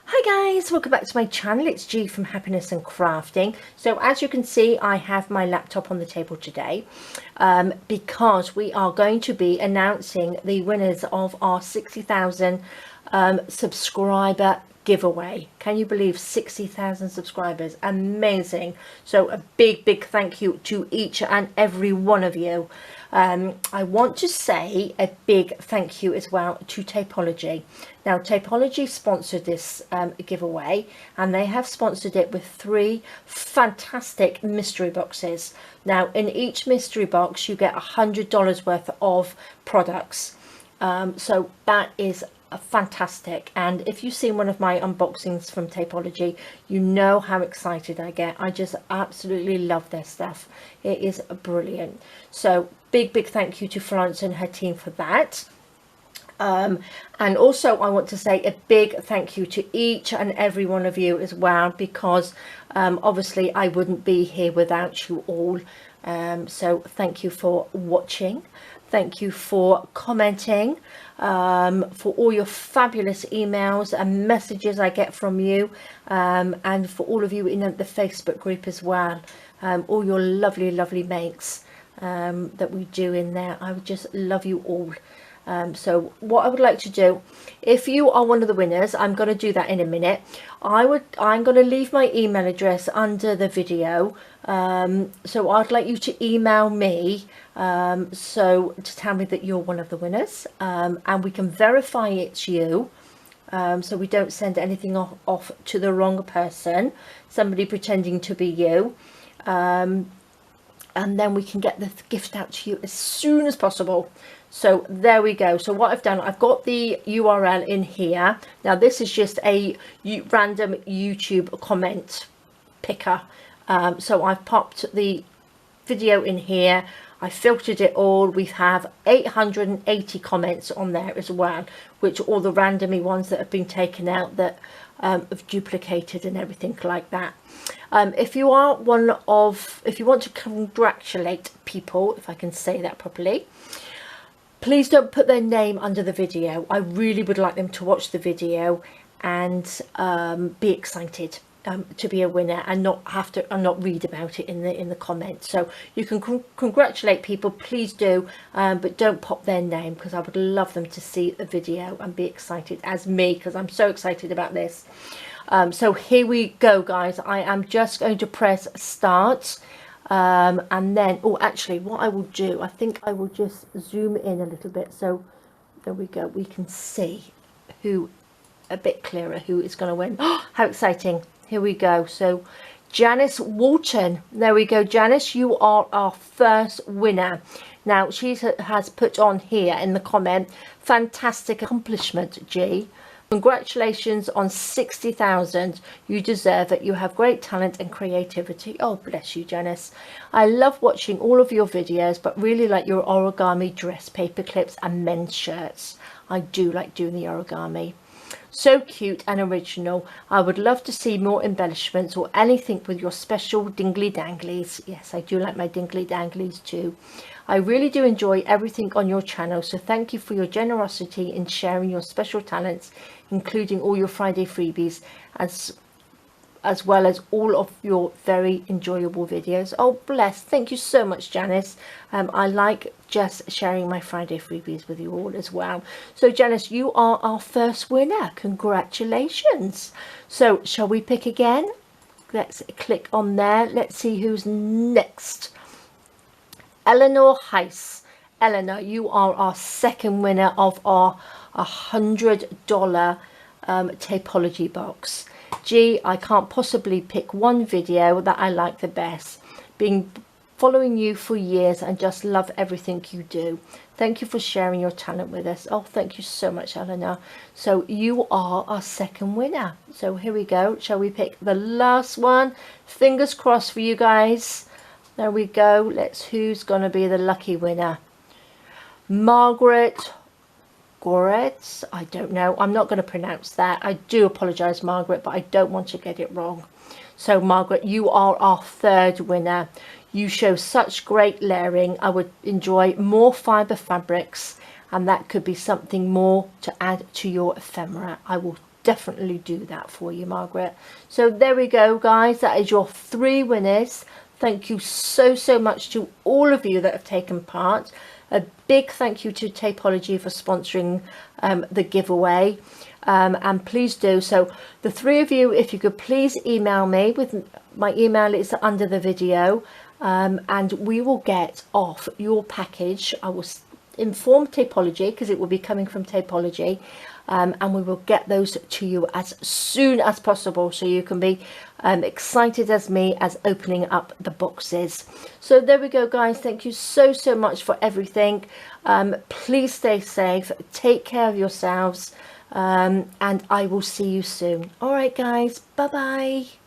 Hi guys, welcome back to my channel. It's G from Happiness and Crafting. So as you can see, I have my laptop on the table today because we are going to be announcing the winners of our 60,000 subscriber giveaway. Can you believe 60,000 subscribers? Amazing. So a big thank you to each and every one of you. I want to say a big thank you as well to Tapology. Now Tapology sponsored this giveaway, and they have sponsored it with 3 fantastic mystery boxes. Now in each mystery box you get $100 worth of products, so that is fantastic. And if you've seen one of my unboxings from Tapology, you know how excited I get. I just absolutely love their stuff. It is brilliant. So big thank you to Florence and her team for that. And also I want to say a big thank you to each and every one of you as well, because obviously I wouldn't be here without you all. So thank you for watching. Thank you for commenting, for all your fabulous emails and messages I get from you, and for all of you in the Facebook group as well, all your lovely makes that we do in there. I would just love you all. So what I would like to do, if you are one of the winners, I'm going to do that in a minute. I'm going to leave my email address under the video, so I'd like you to email me, so to tell me that you're one of the winners, and we can verify it's you, so we don't send anything off to the wrong person, somebody pretending to be you, and then we can get the gift out to you as soon as possible. So there we go. So what I've done, I've got the URL in here. Now this is just a random YouTube comment picker. So I've popped the video in here. I filtered it all. We have 880 comments on there as well, which are all the randomly ones that have been taken out that have duplicated and everything like that. If you want to congratulate people, if I can say that properly, please don't put their name under the video. I really would like them to watch the video and be excited to be a winner, and not read about it in the comments. So you can congratulate people, please do, but don't pop their name, because I would love them to see the video and be excited as me, because I'm so excited about this. So here we go, guys. I am just going to press start. And then, oh, actually what I will do, I think I will just zoom in a little bit, so there we go, we can see who a bit clearer, who is going to win. Oh, how exciting. Here we go. So Janice Walton, there we go. Janice, you are our first winner. Now she has put on here in the comment, fantastic accomplishment, G. Congratulations on 60,000. You deserve it. You have great talent and creativity. Oh, bless you, Janice. I love watching all of your videos, but really like your origami dress, paper clips and men's shirts. I do like doing the origami. So cute and original. I would love to see more embellishments or anything with your special dingly danglies. Yes, I do like my dingly danglies too. I really do enjoy everything on your channel, so thank you for your generosity in sharing your special talents, including all your Friday freebies, as well as all of your very enjoyable videos. Oh, bless. Thank you so much, Janice. I like just sharing my Friday freebies with you all as well. So Janice, you are our first winner. Congratulations. So shall we pick again? Let's click on there. Let's see who's next. Eleanor Heiss. Eleanor, you are our second winner of our $100 Tapology box. Gee, I can't possibly pick one video that I like the best. Following you for years and just love everything you do. Thank you for sharing your talent with us. Oh, thank you so much, Eleanor. So you are our second winner. So here we go. Shall we pick the last one? Fingers crossed for you guys. There we go. Who's going to be the lucky winner? Margaret Goretz. I don't know. I'm not going to pronounce that. I do apologize, Margaret, but I don't want to get it wrong. So Margaret, you are our third winner. You show such great layering. I would enjoy more fiber fabrics, and that could be something more to add to your ephemera. I will definitely do that for you, Margaret. So there we go, guys. That is your 3 winners. Thank you so much to all of you that have taken part. A big thank you to Tapology for sponsoring the giveaway. And please do. So the 3 of you, if you could please email me, with my email is under the video, and we will get off your package. I will inform Tapology, because it will be coming from Tapology, and we will get those to you as soon as possible, so you can be excited as me as opening up the boxes. So there we go, guys. Thank you so much for everything. Please stay safe, take care of yourselves, and I will see you soon. All right, guys, bye bye.